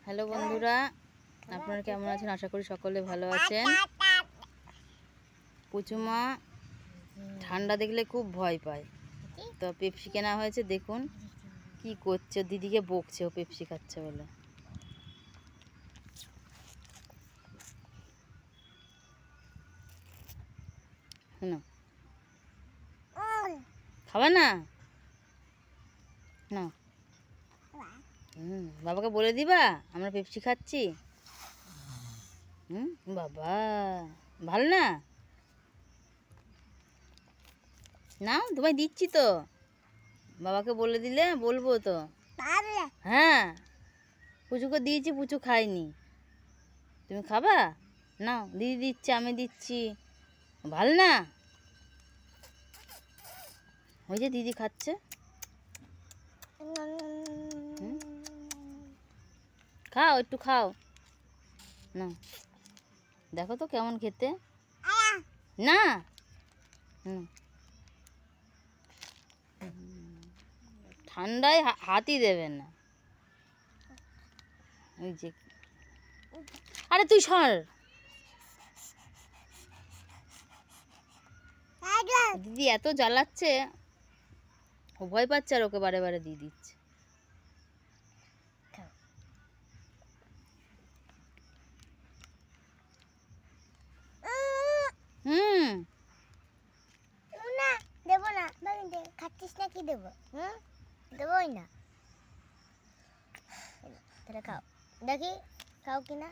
Hello বন্ধুরা, আপনারা কেমন আছেন? আশা করি সকলে ভালো আছেন। পুচুমা ঠান্ডা দেখলে খুব ভয় পায়, তো পেপসি কেনা হয়েছে। দেখুন কি করছে, দিদিকে বকছে ও পেপসি খাচ্ছে বলে। শোনো, খাবে না? না, বাবাকে বলে দিবা আমরা পেপসি খাচ্ছি। বাবা ভালো না? না তোমায় দিচ্ছি তো, বাবাকে বলে দিলে বলবো তো। হ্যাঁ, পুচুকে দিয়েছি, পুচু খায়নি। তুমি খাবা? নাও, দিদি দিচ্ছে, আমি দিচ্ছি। ভালো না? ওই যে দিদি খাচ্ছে। খাও, একটু খাও না, দেখো তো কেমন খেতে। না ঠান্ডায় হাতই দেবেন না। ওই যে, আরে তুই সর। দিদি এত জ্বালাচ্ছে, ও ভয় পাচ্ছে আর ওকে বারে বারে দিয়ে দিচ্ছে। না দেবো না, খাচ্ছিস না কি দেবো? দেবোই না। তাহলে খাও, দেখি খাও কিনা।